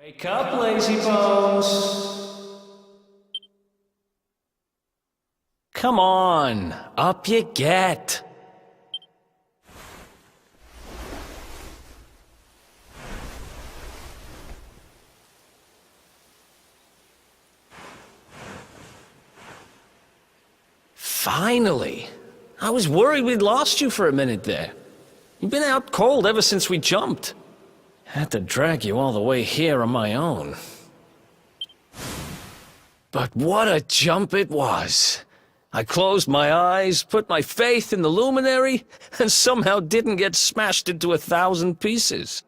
Wake up, lazy bones! Come on, up you get! Finally! I was worried we'd lost you for a minute there. You've been out cold ever since we jumped. Had to drag you all the way here on my own. But what a jump it was! I closed my eyes, put my faith in the luminary, and somehow didn't get smashed into 1,000 pieces.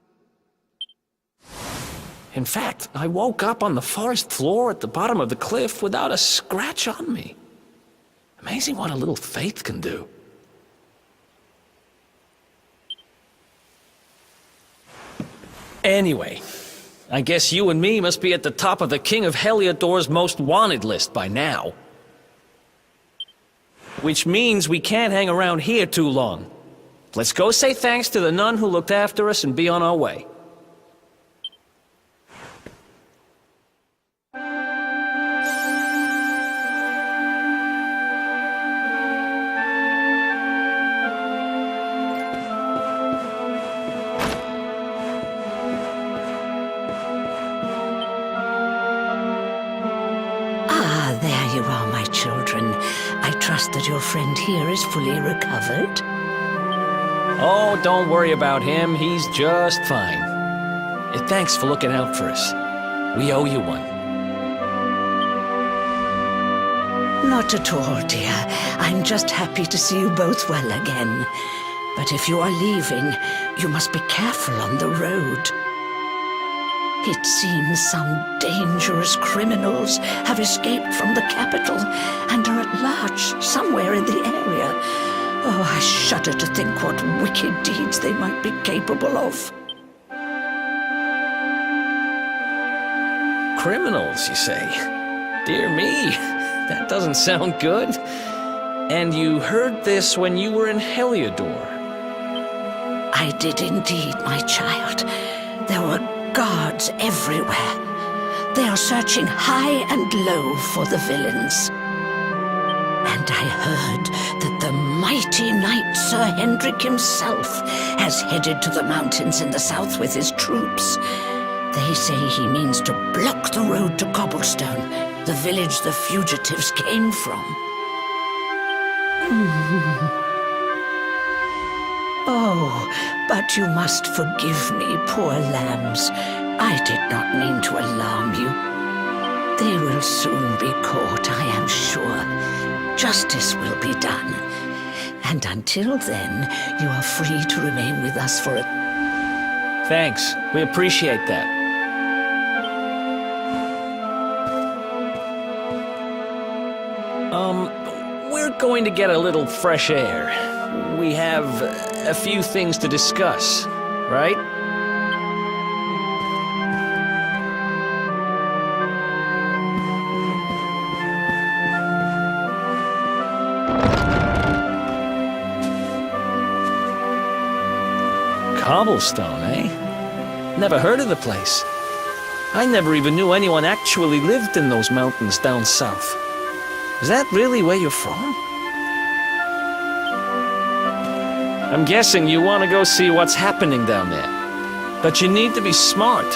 In fact, I woke up on the forest floor at the bottom of the cliff without a scratch on me. Amazing what a little faith can do. Anyway, I guess you and me must be at the top of the King of Heliodor's most wanted list by now. Which means we can't hang around here too long. Let's go say thanks to the nun who looked after us and be on our way. There you are, my children. I trust that your friend here is fully recovered. Oh, don't worry about him. He's just fine. Thanks for looking out for us. We owe you one. Not at all, dear. I'm just happy to see you both well again. But if you are leaving, you must be careful on the road. It seems some dangerous criminals have escaped from the capital and are at large somewhere in the area. Oh, I shudder to think what wicked deeds they might be capable of. Criminals, you say? Dear me, that doesn't sound good. And you heard this when you were in Heliodor? I did indeed, my child. There were guards everywhere. They are searching high and low for the villains. And I heard that the mighty knight Sir Hendrik himself has headed to the mountains in the south with his troops. They say he means to block the road to Cobblestone, the village the fugitives came from. Oh, but you must forgive me, poor lambs. I did not mean to alarm you. They will soon be caught, I am sure. Justice will be done. And until then, you are free to remain with us for a... Thanks. We appreciate that. We're going to get a little fresh air. We have a few things to discuss, right? Cobblestone, eh? Never heard of the place. I never even knew anyone actually lived in those mountains down south. Is that really where you're from? I'm guessing you want to go see what's happening down there. But you need to be smart.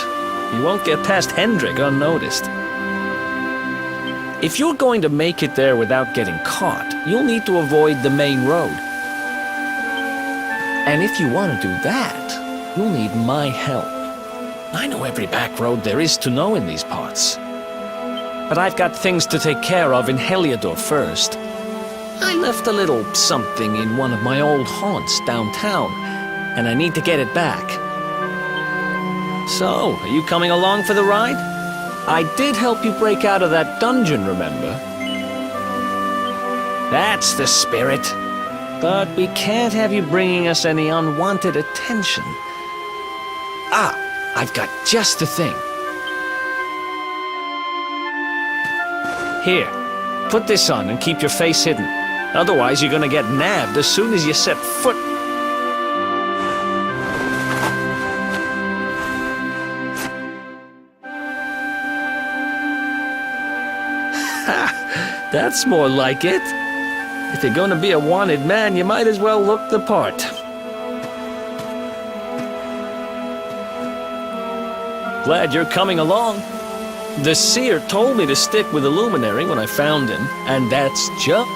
You won't get past Hendrik unnoticed. If you're going to make it there without getting caught, you'll need to avoid the main road. And if you want to do that, you'll need my help. I know every back road there is to know in these parts. But I've got things to take care of in Heliodor first. I left a little something in one of my old haunts downtown, and I need to get it back. So, are you coming along for the ride? I did help you break out of that dungeon, remember? That's the spirit. But we can't have you bringing us any unwanted attention. Ah, I've got just the thing. Here, put this on and keep your face hidden. Otherwise, you're gonna get nabbed as soon as you set foot... That's more like it. If you're gonna be a wanted man, you might as well look the part. Glad you're coming along. The seer told me to stick with the luminary when I found him, and that's just...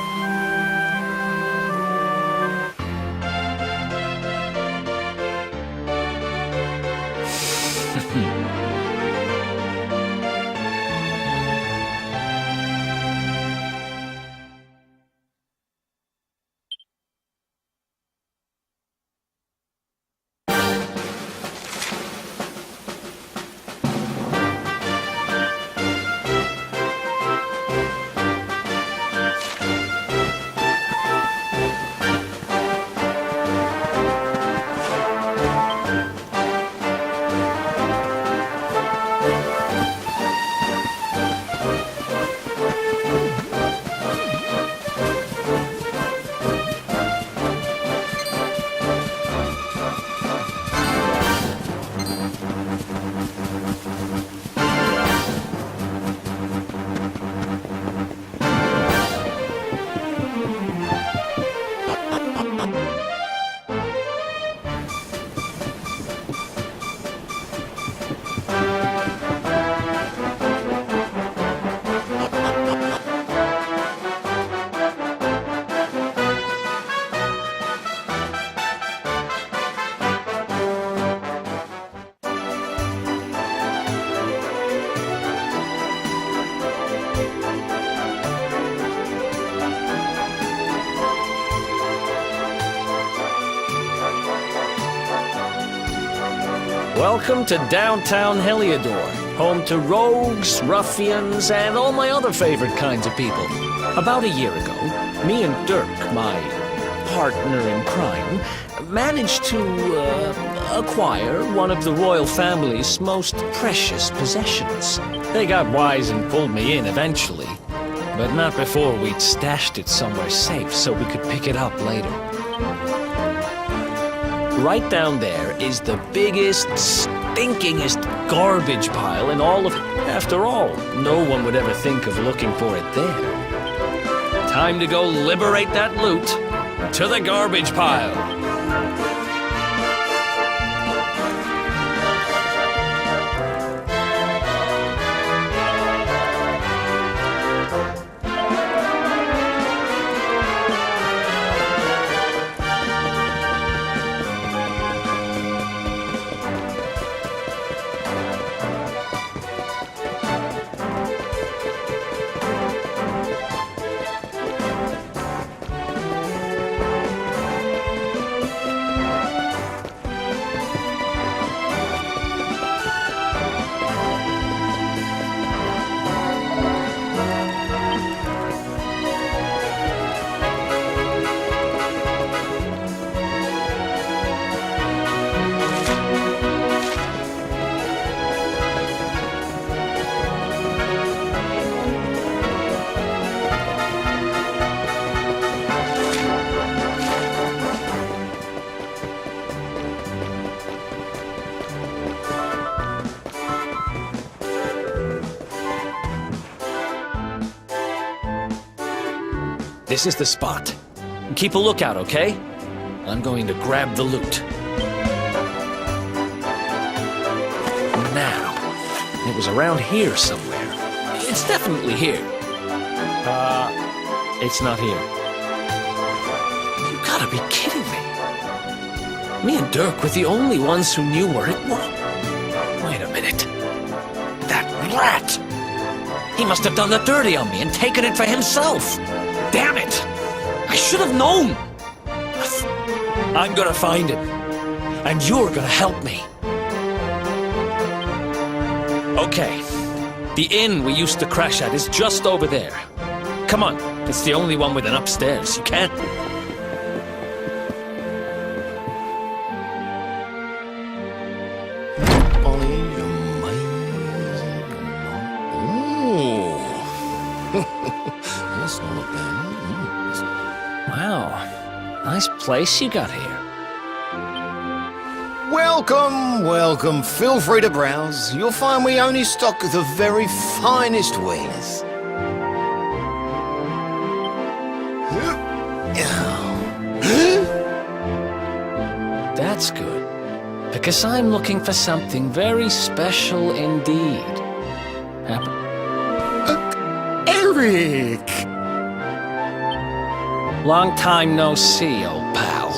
Welcome to downtown Heliodor, home to rogues, ruffians, and all my other favorite kinds of people. About a year ago, me and Dirk, my partner in crime, managed to acquire one of the royal family's most precious possessions. They got wise and pulled me in eventually, but not before we'd stashed it somewhere safe so we could pick it up later. Right down there is the biggest, stinkingest garbage pile in all of... After all, no one would ever think of looking for it there. Time to go liberate that loot to the garbage pile. This is the spot. Keep a lookout, okay? I'm going to grab the loot. Now, it was around here somewhere. It's definitely here. It's not here. You gotta be kidding me. Me and Dirk were the only ones who knew where it was. Wait a minute. That rat! He must have done the dirty on me and taken it for himself. Damn it! I should have known! I'm gonna find it. And you're gonna help me. Okay. The inn we used to crash at is just over there. Come on. It's the only one with an upstairs. You can't... Wow, nice place you got here. Welcome, welcome. Feel free to browse. You'll find we only stock the very finest wares. That's good. Because I'm looking for something very special indeed. Eric! Long time no see, old pal.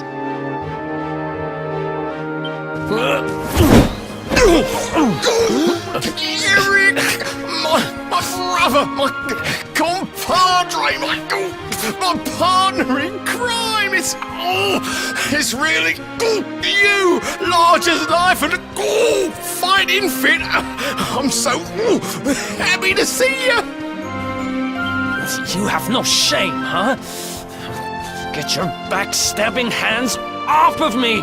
Eric! My brother, my compadre, my partner in crime! It's really you! Large as life and fighting fit! I'm so happy to see you! You have no shame, huh? Get your backstabbing hands off of me!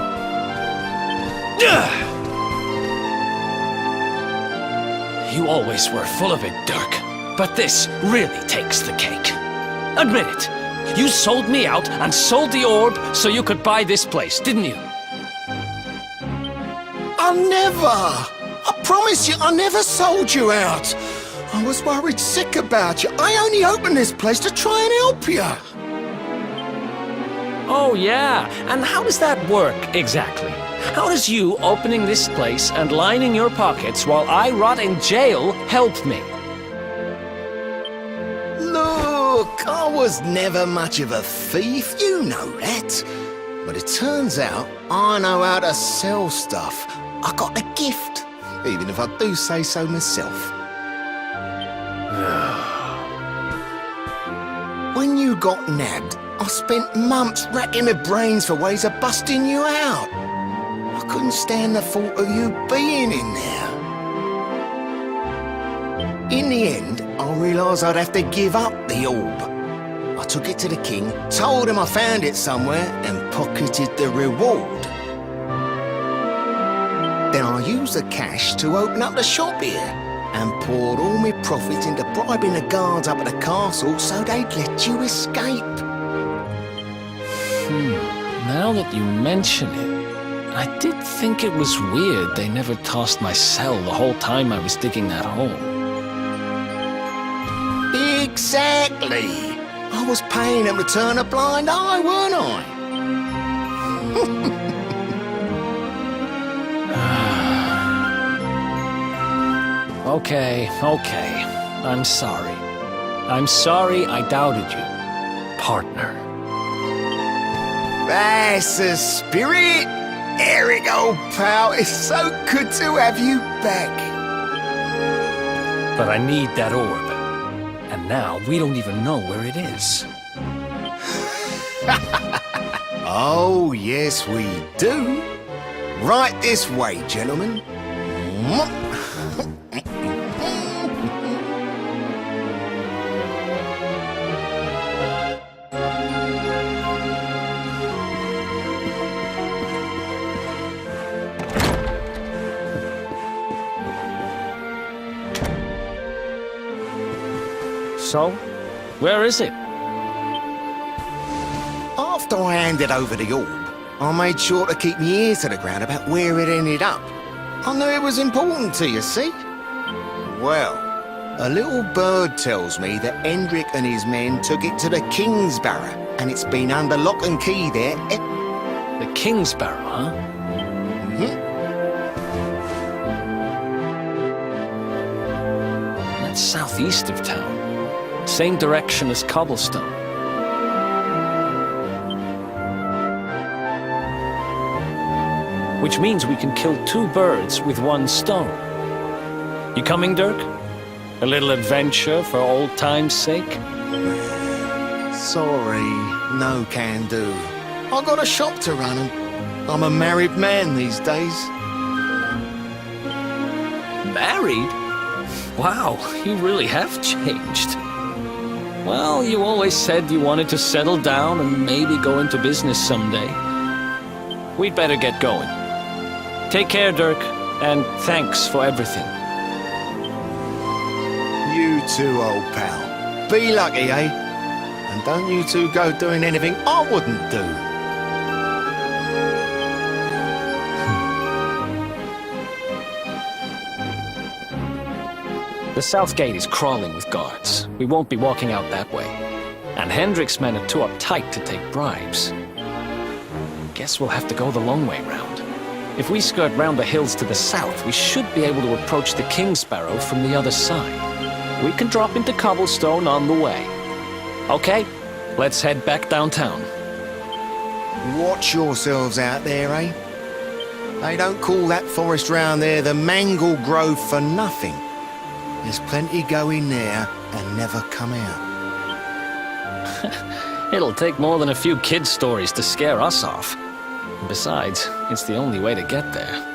You always were full of it, Dirk. But this really takes the cake. Admit it. You sold me out and sold the orb so you could buy this place, didn't you? I never! I promise you, I never sold you out! I was worried sick about you. I only opened this place to try and help you. Oh, yeah. And how does that work, exactly? How does you opening this place and lining your pockets while I rot in jail help me? Look, I was never much of a thief, you know that. But it turns out I know how to sell stuff. I got a gift, even if I do say so myself. When you got nabbed, I spent months racking my brains for ways of busting you out. I couldn't stand the thought of you being in there. In the end, I realised I'd have to give up the orb. I took it to the king, told him I found it somewhere, and pocketed the reward. Then I used the cash to open up the shop here, and poured all my profits into bribing the guards up at the castle so they'd let you escape. Now that you mention it, I did think it was weird they never tossed my cell the whole time I was digging that hole. Exactly! I was paying them to turn a blind eye, weren't I? Okay. I'm sorry. I'm sorry I doubted you, partner. That's the spirit! Eric, old pal, it's so good to have you back. But I need that orb. And now we don't even know where it is. Oh, yes, we do. Right this way, gentlemen. So, where is it? After I handed over the orb, I made sure to keep my ears to the ground about where it ended up. I knew it was important to you, see? Well, a little bird tells me that Hendrik and his men took it to the King's Barrow, and it's been under lock and key there. The King's Barrow, huh? That's southeast of town. Same direction as Cobblestone. Which means we can kill two birds with one stone. You coming, Dirk? A little adventure for old time's sake? Sorry, no can do. I got a shop to run and I'm a married man these days. Married? Wow, you really have changed. Well, you always said you wanted to settle down and maybe go into business someday. We'd better get going. Take care, Dirk, and thanks for everything. You too, old pal. Be lucky, eh? And don't you two go doing anything I wouldn't do. The south gate is crawling with guards. We won't be walking out that way. And Hendrik's men are too uptight to take bribes. Guess we'll have to go the long way round. If we skirt round the hills to the south, we should be able to approach the King Sparrow from the other side. We can drop into Cobblestone on the way. Okay, let's head back downtown. Watch yourselves out there, eh? They don't call that forest round there the Mangle Grove for nothing. There's plenty go in there and never come out. It'll take more than a few kids' stories to scare us off. Besides, it's the only way to get there.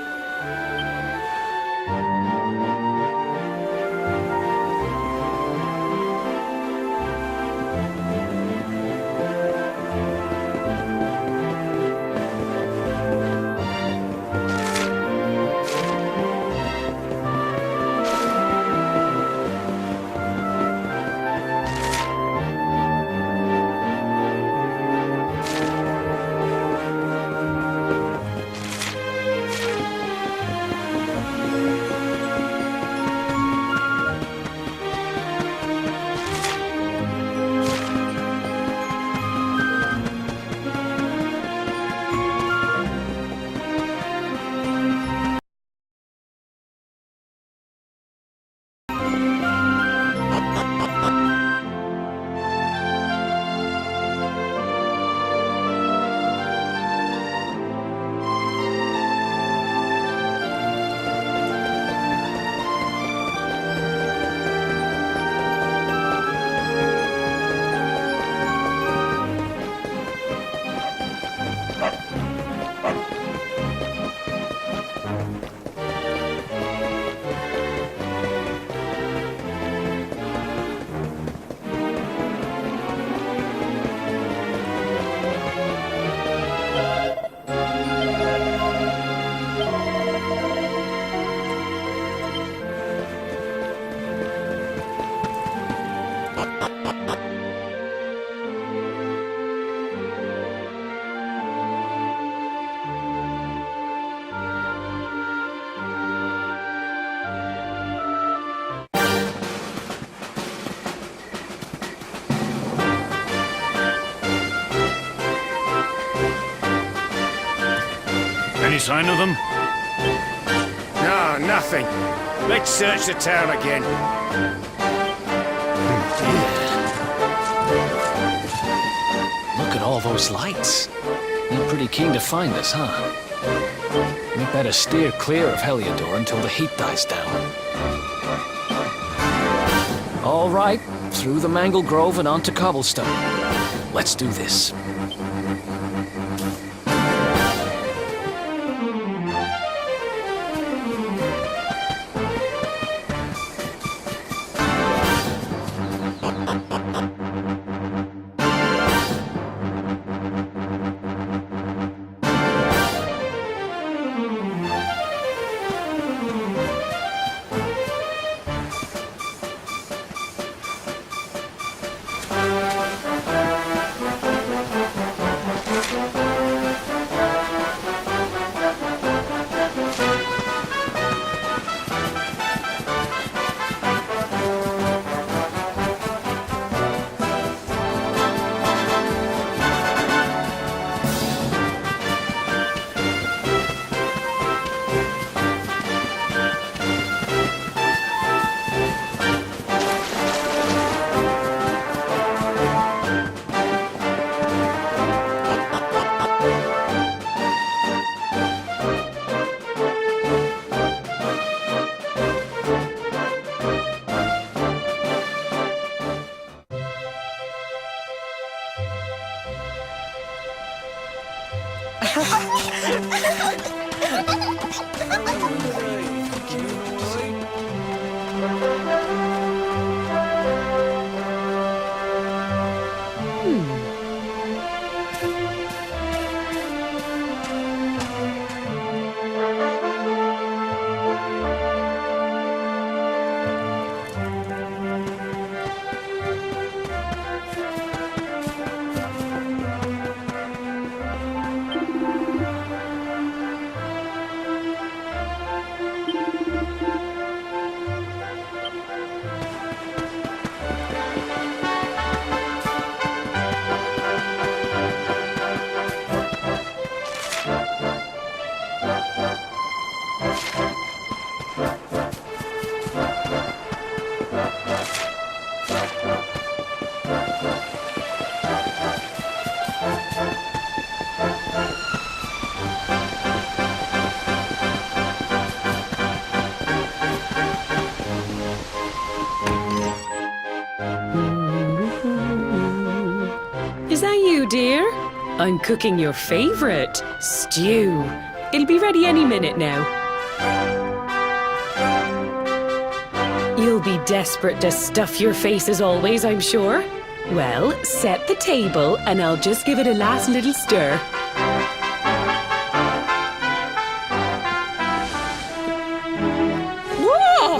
Any sign of them? No, nothing. Let's search the town again. Look at all those lights. They're pretty keen to find us, huh? We better steer clear of Heliodor until the heat dies down. All right, through the Mangle Grove and onto Cobblestone. Let's do this. dear. I'm cooking your favorite, stew. It'll be ready any minute now. You'll be desperate to stuff your face as always, I'm sure. Well, set the table and I'll just give it a last little stir. Whoa!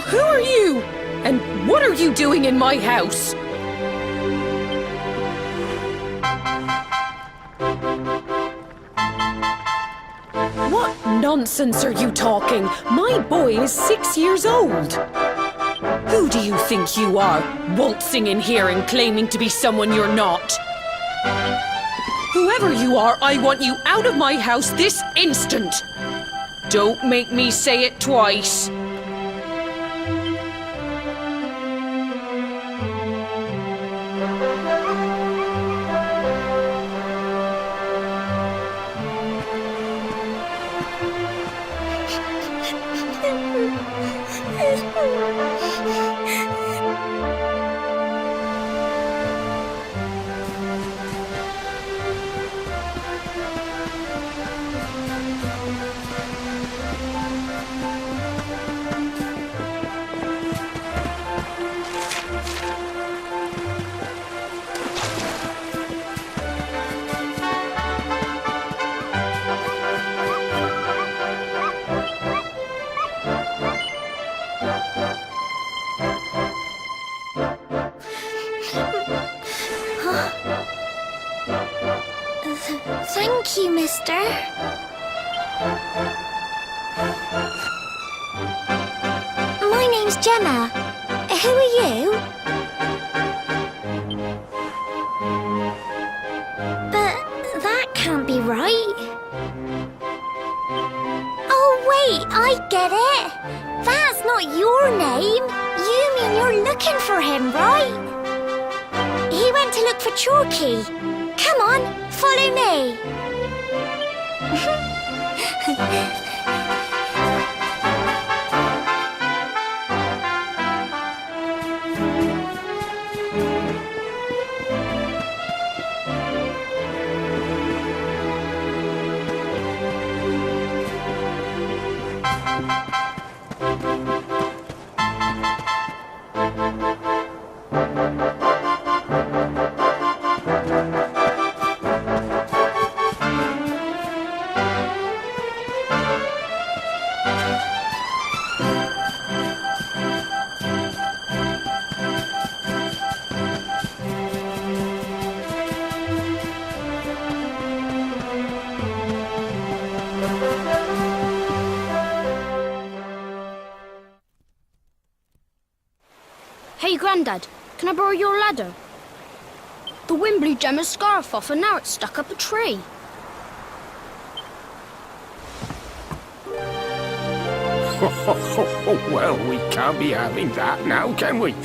Who are you? And what are you doing in my house? What nonsense are you talking? My boy is 6 years old. Who do you think you are, waltzing in here and claiming to be someone you're not? Whoever you are, I want you out of my house this instant. Don't make me say it twice. Thank you, mister. My name's Gemma. Who are you? But that can't be right. Oh, wait, I get it. That's not your name. You mean you're looking for him, right? He went to look for Chalky. Come on, follow me. Hey, Grandad, can I borrow your ladder? The wind blew Gemma's scarf off and now it's stuck up a tree. Well, we can't be having that now, can we?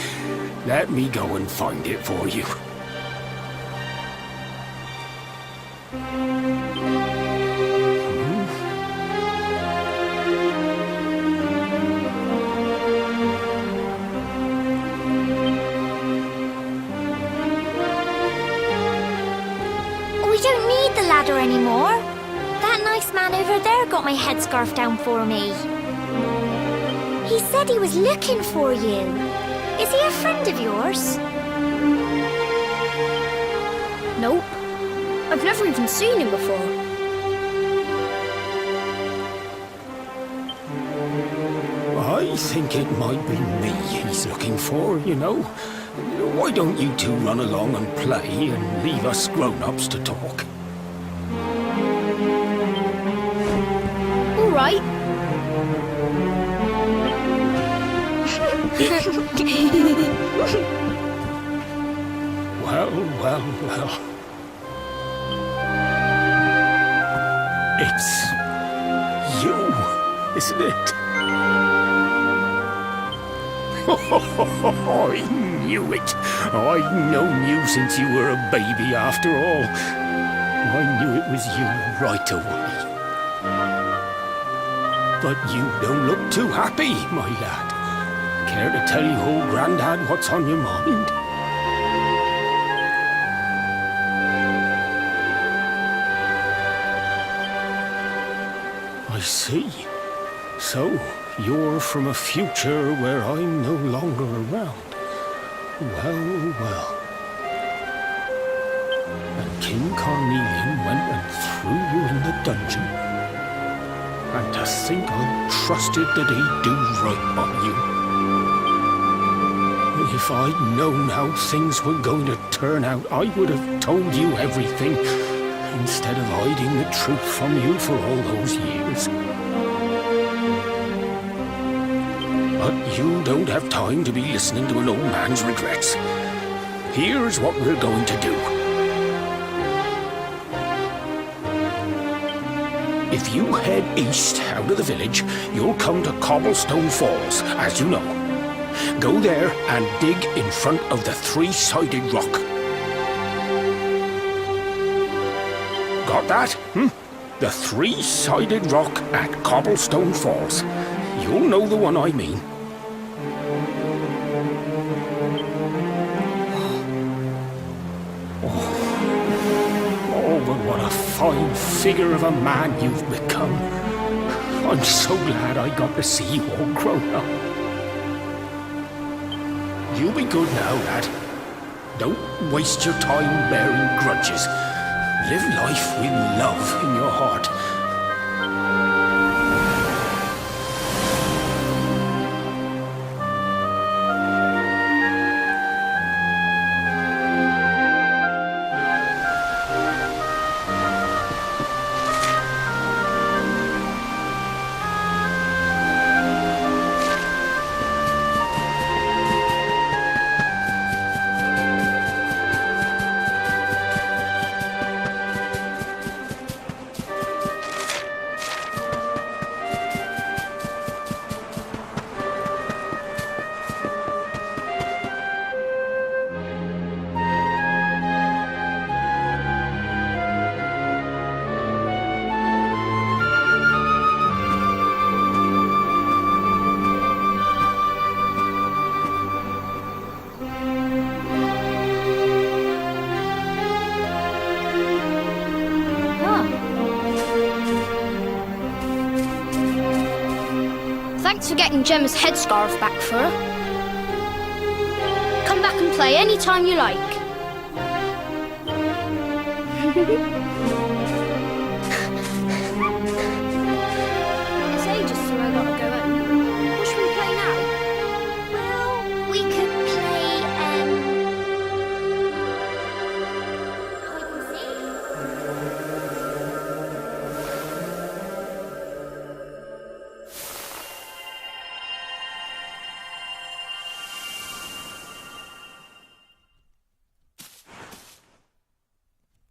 Let me go and find it for you. We don't need the ladder anymore. That nice man over there got my headscarf down for me. He said he was looking for you. Is he a friend of yours? Nope. I've never even seen him before. I think it might be me he's looking for, you know. Why don't you two run along and play and leave us grown-ups to talk? All right. Well. It's you, isn't it? I knew it. I've known you since you were a baby after all. I knew it was you right away. But you don't look too happy, my lad. Care to tell your old Grandad what's on your mind? I see. So, you're from a future where I'm no longer around. Well, well. And King Carnelian went and threw you in the dungeon. And to think I trusted that he'd do right by you. If I'd known how things were going to turn out, I would have told you everything, instead of hiding the truth from you for all those years. But you don't have time to be listening to an old man's regrets. Here's what we're going to do. If you head east out of the village, you'll come to Cobblestone Falls, as you know. Go there and dig in front of the three-sided rock. Got that? The three-sided rock at Cobblestone Falls. You'll know the one I mean. Oh, but what a fine figure of a man you've become. I'm so glad I got to see you all grown up. You be good now, lad. Don't waste your time bearing grudges. Live life with love in your heart. Thanks for getting Gemma's headscarf back for her. Come back and play any time you like. It's ages till I gotta go home. What should we play now? Well, we could play, hide and seek.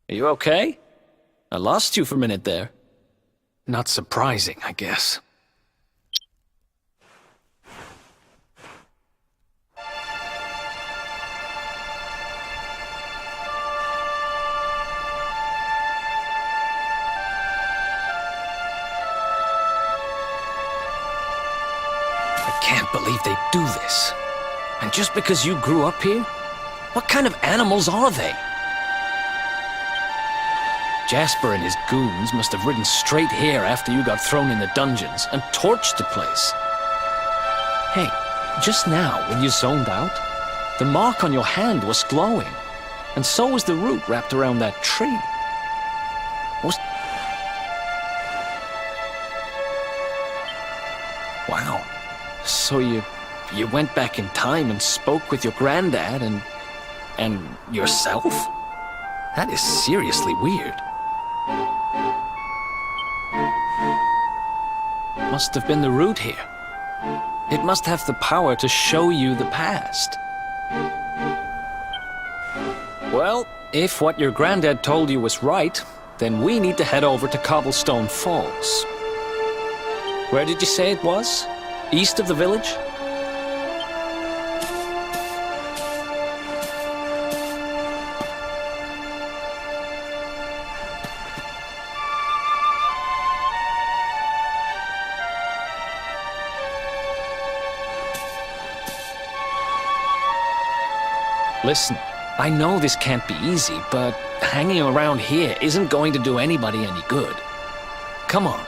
Are you okay? I lost you for a minute there. Not surprising, I guess. I can't believe they do this. And just because you grew up here? What kind of animals are they? Jasper and his goons must have ridden straight here after you got thrown in the dungeons and torched the place. Hey, just now, when you zoned out, the mark on your hand was glowing, and so was the root wrapped around that tree. Wow. So you went back in time and spoke with your granddad and yourself? That is seriously weird. Must have been the root here. It must have the power to show you the past. Well, if what your granddad told you was right, then we need to head over to Cobblestone Falls. Where did you say it was? East of the village? Listen, I know this can't be easy, but hanging around here isn't going to do anybody any good. Come on.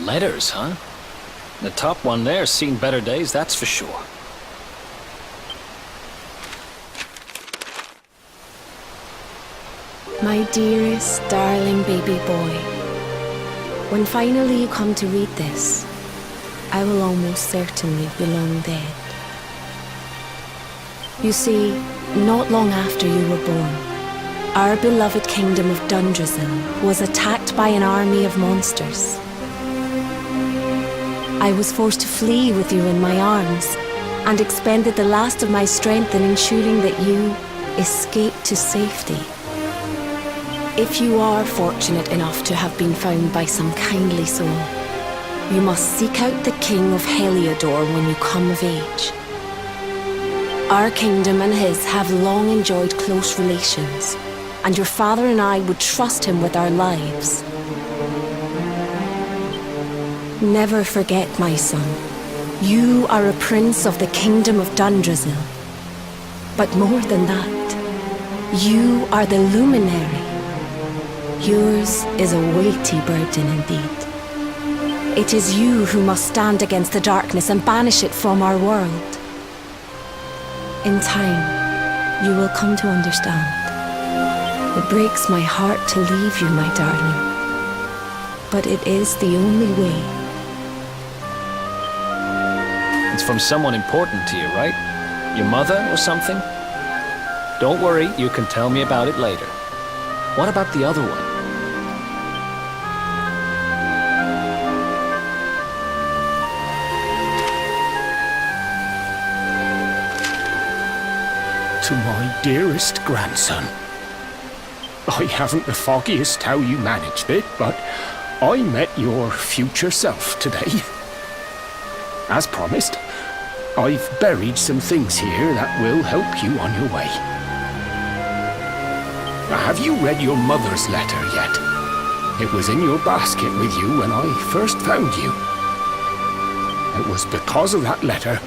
Letters, huh? The top one there's seen better days, that's for sure. My dearest, darling baby boy, when finally you come to read this, I will almost certainly be long dead. You see, not long after you were born, our beloved kingdom of Dundrasil was attacked by an army of monsters. I was forced to flee with you in my arms and expended the last of my strength in ensuring that you escaped to safety. If you are fortunate enough to have been found by some kindly soul, you must seek out the King of Heliodor when you come of age. Our kingdom and his have long enjoyed close relations, and your father and I would trust him with our lives. Never forget, my son, you are a prince of the kingdom of Dundrasil. But more than that, you are the luminary. Yours is a weighty burden indeed. It is you who must stand against the darkness and banish it from our world. In time, you will come to understand. It breaks my heart to leave you, my darling. But it is the only way. It's from someone important to you, right? Your mother or something? Don't worry, you can tell me about it later. What about the other one? To my dearest grandson. I haven't the foggiest how you managed it, but I met your future self today. As promised, I've buried some things here that will help you on your way. Have you read your mother's letter yet? It was in your basket with you when I first found you. It was because of that letter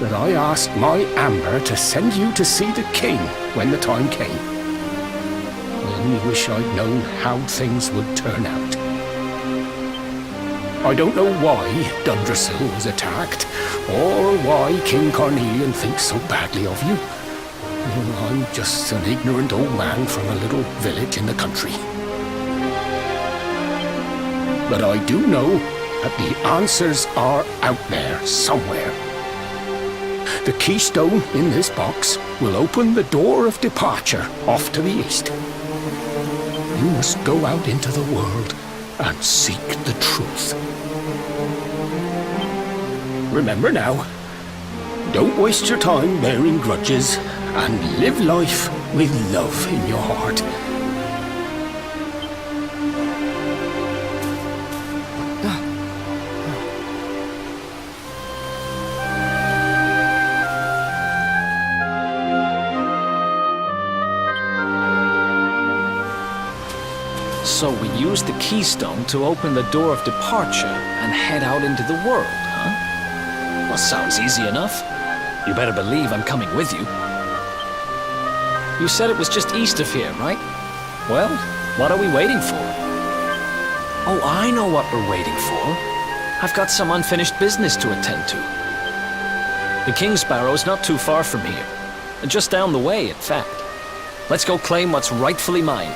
that I asked my Amber to send you to see the king when the time came. I only wish I'd known how things would turn out. I don't know why Dundrasil was attacked, or why King Carnelian thinks so badly of you. I'm just an ignorant old man from a little village in the country. But I do know that the answers are out there somewhere. The keystone in this box will open the door of departure off to the east. You must go out into the world and seek the truth. Remember now, don't waste your time bearing grudges and live life with love in your heart. So we use the keystone to open the door of departure and head out into the world, huh? Well, sounds easy enough. You better believe I'm coming with you. You said it was just east of here, right? Well, what are we waiting for? Oh, I know what we're waiting for. I've got some unfinished business to attend to. The King's Barrow's not too far from here. Just down the way, in fact. Let's go claim what's rightfully mine.